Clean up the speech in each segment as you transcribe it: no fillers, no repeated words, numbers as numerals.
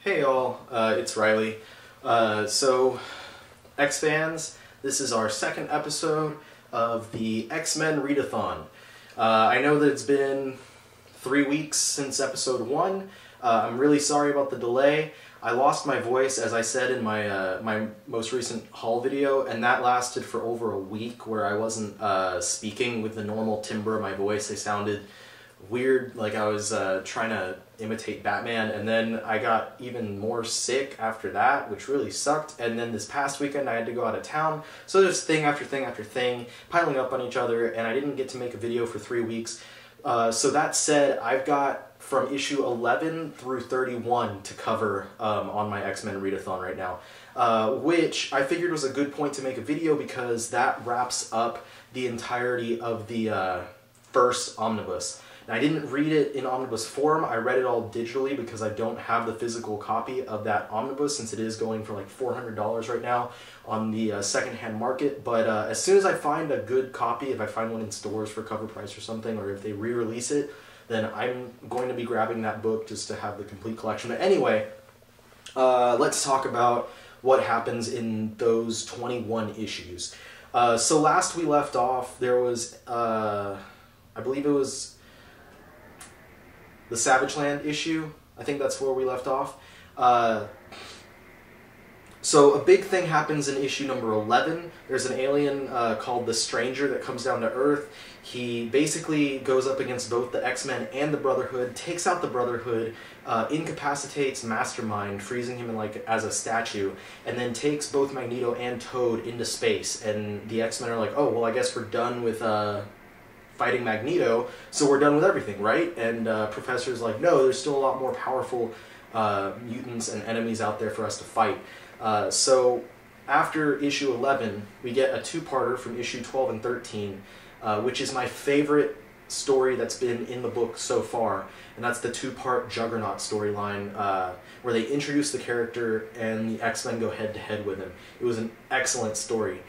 Hey all, it's Riley. So, X-Fans, this is our second episode of the X-Men Readathon. I know that it's been 3 weeks since episode 1. I'm really sorry about the delay. I lost my voice, as I said in my my most recent haul video, and that lasted for over a week where I wasn't speaking with the normal timbre of my voice. I sounded weird, like I was trying to imitate Batman, and then I got even more sick after that, which really sucked. And then this past weekend I had to go out of town, so there's thing after thing after thing piling up on each other, and I didn't get to make a video for 3 weeks. So that said, I've got from issue 11 through 31 to cover on my X-Men Readathon right now, which I figured was a good point to make a video because that wraps up the entirety of the first Omnibus. And I didn't read it in omnibus form. I read it all digitally because I don't have the physical copy of that omnibus, since it is going for like $400 right now on the secondhand market. But as soon as I find a good copy, if I find one in stores for cover price or something, or if they re-release it, then I'm going to be grabbing that book just to have the complete collection. But anyway, let's talk about what happens in those 21 issues. So last we left off, there was, I believe it was the Savage Land issue. I think that's where we left off. So a big thing happens in issue number 11. There's an alien called the Stranger that comes down to Earth. He basically goes up against both the X-Men and the Brotherhood, takes out the Brotherhood, incapacitates Mastermind, freezing him in as a statue, and then takes both Magneto and Toad into space. And the X-Men are like, oh, well, I guess we're done with fighting Magneto, so we're done with everything, right? And Professor's like, no, there's still a lot more powerful mutants and enemies out there for us to fight. So after issue 11, we get a two-parter from issue 12 and 13, which is my favorite story that's been in the book so far, and that's the two-part Juggernaut storyline, where they introduce the character and the X-Men go head-to-head with him. It was an excellent story.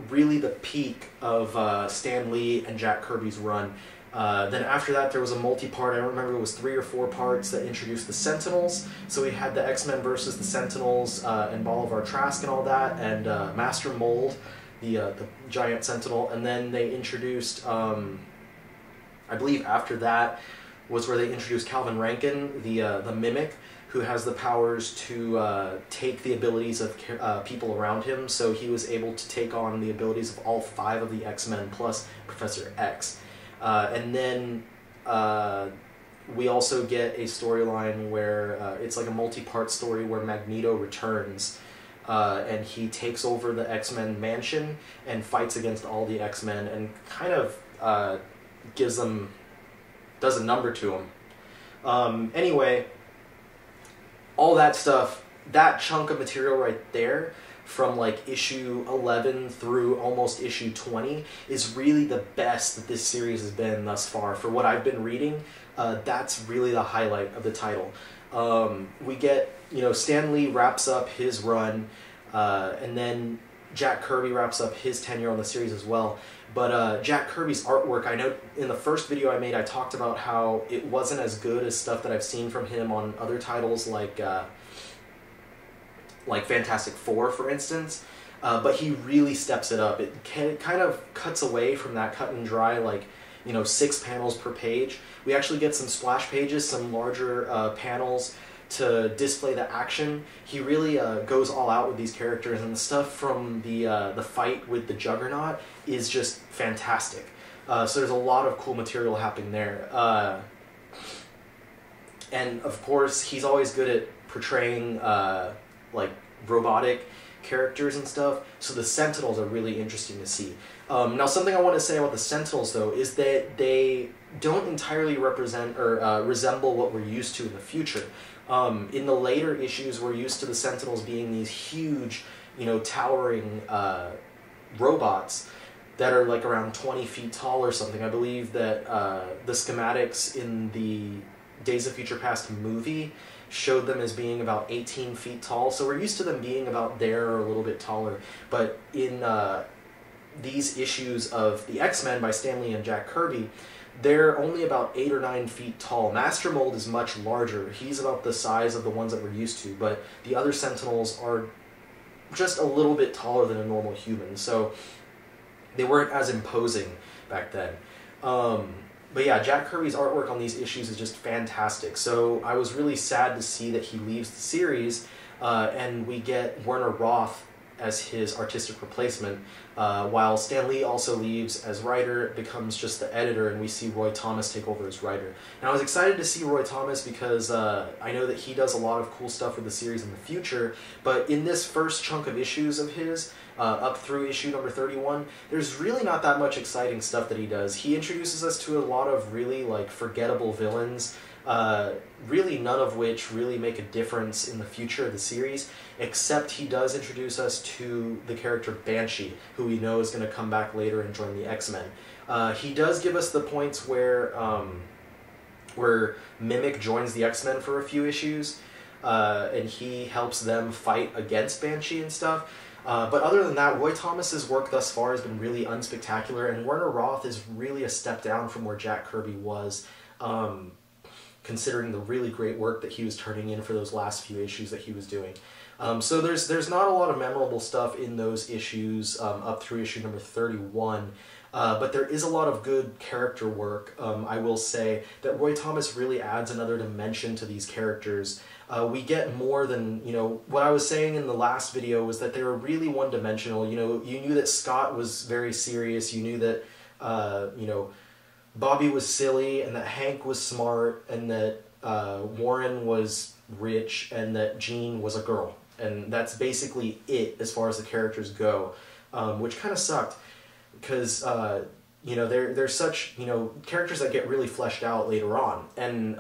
Really the peak of Stan Lee and Jack Kirby's run. Then after that there was a multi-part, I don't remember, it was 3 or 4 parts that introduced the Sentinels. So we had the X-Men versus the Sentinels, and Bolivar Trask and all that, and Master Mold, the giant Sentinel. And then they introduced, I believe after that was where they introduced Calvin Rankin, the Mimic, who has the powers to take the abilities of people around him, so he was able to take on the abilities of all 5 of the X-Men plus Professor X. And then we also get a storyline where it's like a multi-part story where Magneto returns, and he takes over the X-Men mansion and fights against all the X-Men and kind of does a number to them. Anyway, all that stuff, that chunk of material right there, from like issue 11 through almost issue 20, is really the best that this series has been thus far. For what I've been reading, that's really the highlight of the title. We get, Stan Lee wraps up his run, and then Jack Kirby wraps up his tenure on the series as well. But Jack Kirby's artwork, I know in the first video I made, I talked about how it wasn't as good as stuff that I've seen from him on other titles like Fantastic Four, for instance. But he really steps it up. It kind of cuts away from that cut and dry, 6 panels per page. We actually get some splash pages, some larger panels to display the action. He really goes all out with these characters, and the stuff from the fight with the Juggernaut is just fantastic. So there's a lot of cool material happening there. And of course, he's always good at portraying robotic characters and stuff, so the Sentinels are really interesting to see. Now, something I want to say about the Sentinels, though, is that they don't entirely represent or resemble what we're used to in the future. In the later issues, we're used to the Sentinels being these huge, towering robots that are like around 20 feet tall or something. I believe that the schematics in the Days of Future Past movie showed them as being about 18 feet tall, so we're used to them being about there or a little bit taller. But in these issues of the X-Men by Stan Lee and Jack Kirby, they're only about 8 or 9 feet tall. Master Mold is much larger. He's about the size of the ones that we're used to, but the other Sentinels are just a little bit taller than a normal human, so they weren't as imposing back then. But yeah, Jack Kirby's artwork on these issues is just fantastic. So I was really sad to see that he leaves the series, and we get Werner Roth as his artistic replacement, while Stan Lee also leaves as writer, becomes just the editor, and we see Roy Thomas take over as writer. And I was excited to see Roy Thomas because I know that he does a lot of cool stuff with the series in the future, but in this first chunk of issues of his, up through issue number 31, there's really not that much exciting stuff that he does. He introduces us to a lot of really like forgettable villains, really none of which really make a difference in the future of the series, except he does introduce us to the character Banshee, who we know is going to come back later and join the X-Men. He does give us the points where Mimic joins the X-Men for a few issues, and he helps them fight against Banshee and stuff. But other than that, Roy Thomas's work thus far has been really unspectacular, and Werner Roth is really a step down from where Jack Kirby was, considering the really great work that he was turning in for those last few issues that he was doing. So there's not a lot of memorable stuff in those issues up through issue number 31, but there is a lot of good character work. I will say that Roy Thomas really adds another dimension to these characters. We get more than, you know, what I was saying in the last video was that they were really one-dimensional. You know, you knew that Scott was very serious, you knew that, you know, Bobby was silly, and that Hank was smart, and that Warren was rich, and that Jean was a girl. And that's basically it as far as the characters go, which kind of sucked, because, you know, they're such, you know, characters that get really fleshed out later on. And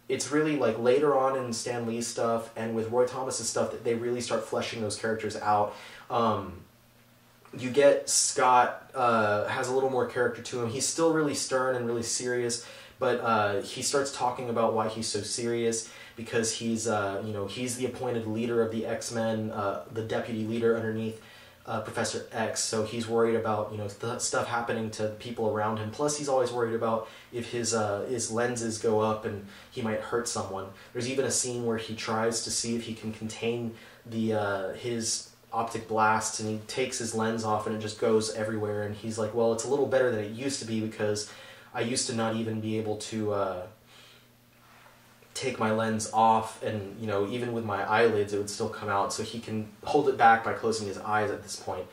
it's really like later on in Stan Lee's stuff and with Roy Thomas's stuff that they really start fleshing those characters out. You get Scott has a little more character to him. He's still really stern and really serious, but he starts talking about why he's so serious, because he's you know, he's the appointed leader of the X-Men, the deputy leader underneath Professor X. So he's worried about, you know, stuff happening to people around him. Plus, he's always worried about if his lenses go up and he might hurt someone. There's even a scene where he tries to see if he can contain the his optic blasts, and he takes his lens off and it just goes everywhere, and he's like, well, it's a little better than it used to be, because I used to not even be able to take my lens off, and, you know, even with my eyelids it would still come out, so he can hold it back by closing his eyes at this point.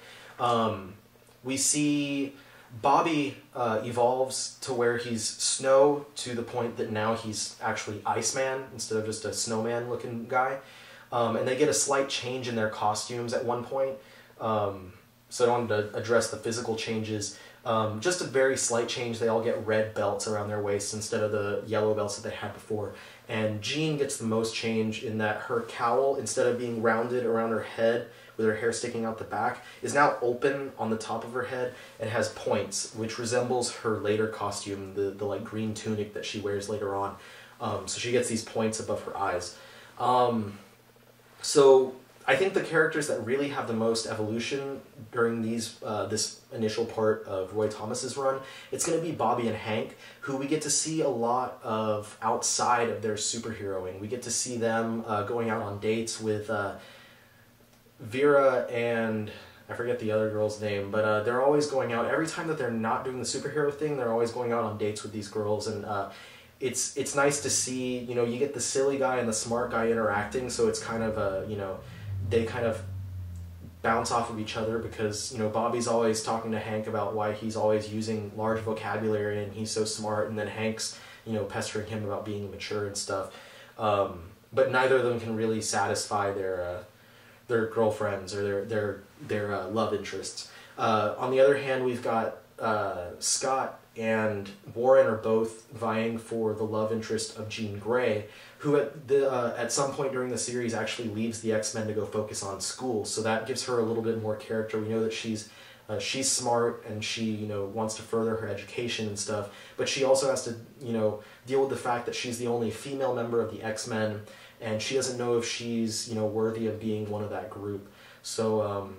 We see Bobby evolves to where he's Snow, to the point that now he's actually Iceman instead of just a snowman looking guy. And they get a slight change in their costumes at one point, so I wanted to address the physical changes. Just a very slight change. They all get red belts around their waists instead of the yellow belts that they had before. And Jean gets the most change in that her cowl, instead of being rounded around her head with her hair sticking out the back, is now open on the top of her head and has points, which resembles her later costume, the like green tunic that she wears later on. So she gets these points above her eyes. So I think the characters that really have the most evolution during these this initial part of Roy Thomas's run, it's going to be Bobby and Hank, who we get to see a lot of outside of their superheroing. We get to see them going out on dates with Vera and I forget the other girl's name, but they're always going out. Every time that they're not doing the superhero thing, they're always going out on dates with these girls, and it's nice to see, you know, you get the silly guy and the smart guy interacting, so it's kind of a, you know, they kind of bounce off of each other, because, you know, Bobby's always talking to Hank about why he's always using large vocabulary and he's so smart, and then Hank's, you know, pestering him about being mature and stuff. But neither of them can really satisfy their girlfriends or their love interests. On the other hand, we've got Scott and Warren are both vying for the love interest of Jean Grey, who at some point during the series actually leaves the X-Men to go focus on school. So that gives her a little bit more character. We know that she's smart and she, you know, wants to further her education and stuff, but she also has to, you know, deal with the fact that she's the only female member of the X-Men, and she doesn't know if she's, you know, worthy of being one of that group. So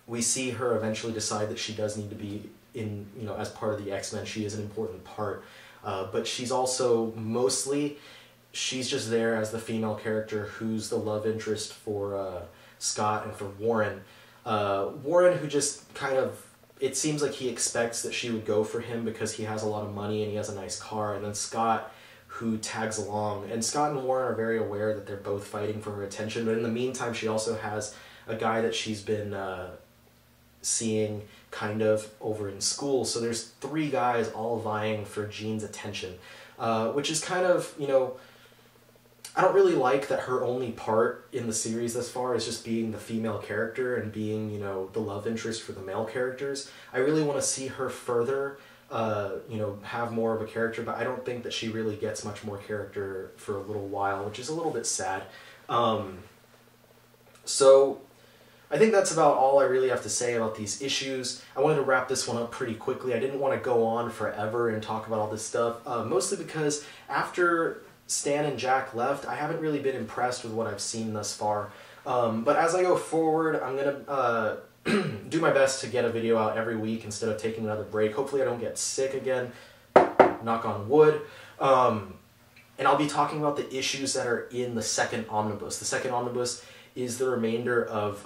we see her eventually decide that she does need to be in, you know, as part of the X-Men. She is an important part, but she's also mostly, she's just there as the female character who's the love interest for Scott and for Warren. Warren, who just kind of, it seems like he expects that she would go for him because he has a lot of money and he has a nice car, and then Scott, who tags along. And Scott and Warren are very aware that they're both fighting for her attention, but in the meantime she also has a guy that she's been seeing kind of over in school. So there's 3 guys all vying for Jean's attention, which is kind of, you know, I don't really like that her only part in the series thus far is just being the female character and being, you know, the love interest for the male characters. I really want to see her further, you know, have more of a character, but I don't think that she really gets much more character for a little while, which is a little bit sad. So I think that's about all I really have to say about these issues. I wanted to wrap this one up pretty quickly. I didn't want to go on forever and talk about all this stuff, mostly because after Stan and Jack left, I haven't really been impressed with what I've seen thus far. But as I go forward, I'm going to do my best to get a video out every week instead of taking another break. Hopefully I don't get sick again, knock on wood. And I'll be talking about the issues that are in the second omnibus. The second omnibus is the remainder of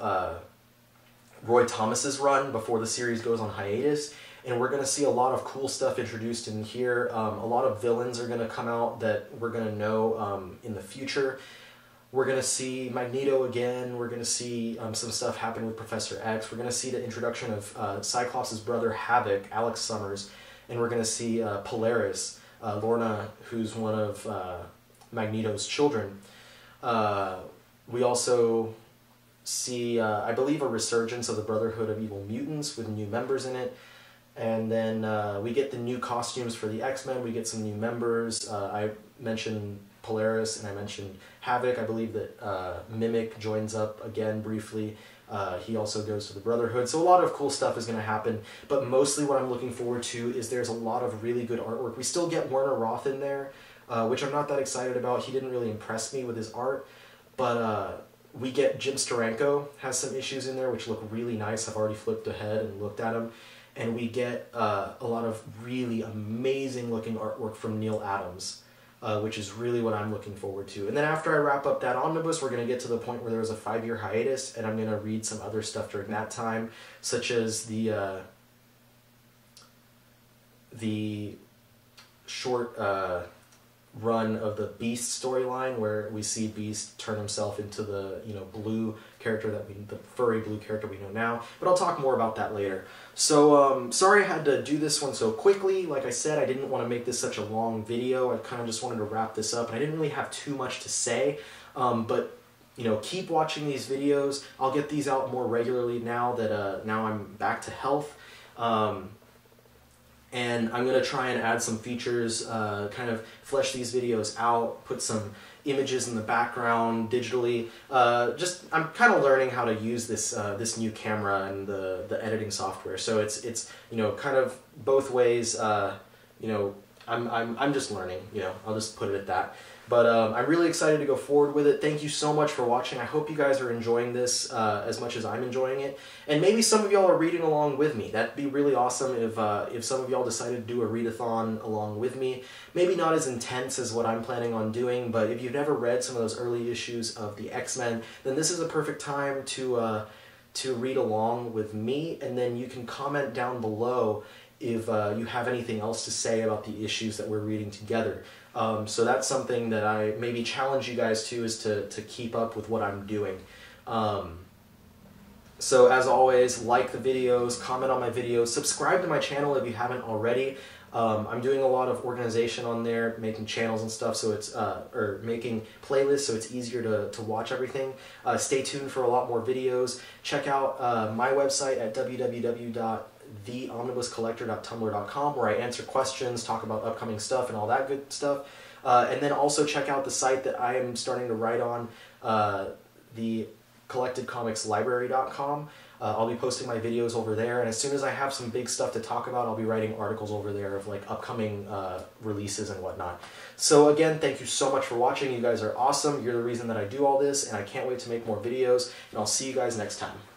Roy Thomas's run before the series goes on hiatus. And we're going to see a lot of cool stuff introduced in here. A lot of villains are going to come out that we're going to know in the future. We're going to see Magneto again. We're going to see some stuff happen with Professor X. We're going to see the introduction of Cyclops' brother Havoc, Alex Summers. And we're going to see Polaris, Lorna, who's one of Magneto's children. We also see, I believe, a resurgence of the Brotherhood of Evil Mutants with new members in it. And then we get the new costumes for the X-Men. We get some new members. I mentioned Polaris and I mentioned Havoc. I believe that Mimic joins up again briefly. He also goes to the Brotherhood. So a lot of cool stuff is going to happen. But mostly what I'm looking forward to is there's a lot of really good artwork. We still get Werner Roth in there, which I'm not that excited about. He didn't really impress me with his art. But we get Jim Steranko has some issues in there which look really nice. I've already flipped ahead and looked at them. And we get a lot of really amazing looking artwork from Neil Adams, which is really what I'm looking forward to. And then after I wrap up that omnibus, we're going to get to the point where there's a 5-year hiatus, and I'm going to read some other stuff during that time, such as the short run of the Beast storyline, where we see Beast turn himself into the, you know, blue character that the furry blue character we know now. But I'll talk more about that later. So sorry I had to do this one so quickly. Like I said, I didn't want to make this such a long video. I kind of just wanted to wrap this up, and I didn't really have too much to say. But you know, keep watching these videos. I'll get these out more regularly now that now I'm back to health. And I'm going to try and add some features, kind of flesh these videos out, put some images in the background digitally. I'm kind of learning how to use this this new camera and the editing software. So it's you know, kind of both ways. You know, I'm just learning. You know, I'll just put it at that. But I'm really excited to go forward with it. Thank you so much for watching. I hope you guys are enjoying this as much as I'm enjoying it. And maybe some of y'all are reading along with me. That'd be really awesome if some of y'all decided to do a readathon along with me. Maybe not as intense as what I'm planning on doing, but if you've never read some of those early issues of the X-Men, then this is a perfect time to read along with me. And then you can comment down below if you have anything else to say about the issues that we're reading together. So that's something that I maybe challenge you guys to, is to keep up with what I'm doing. So as always, like the videos, comment on my videos, subscribe to my channel if you haven't already. I'm doing a lot of organization on there, making channels and stuff, so it's or making playlists, so it's easier to watch everything. Stay tuned for a lot more videos. Check out my website at www.theomnibuscollector.tumblr.com, where I answer questions, talk about upcoming stuff, and all that good stuff. And then also check out the site that I am starting to write on, the collectedcomicslibrary.com. I'll be posting my videos over there, and as soon as I have some big stuff to talk about, I'll be writing articles over there of like upcoming releases and whatnot. So again, thank you so much for watching. You guys are awesome. You're the reason that I do all this, and I can't wait to make more videos, and I'll see you guys next time.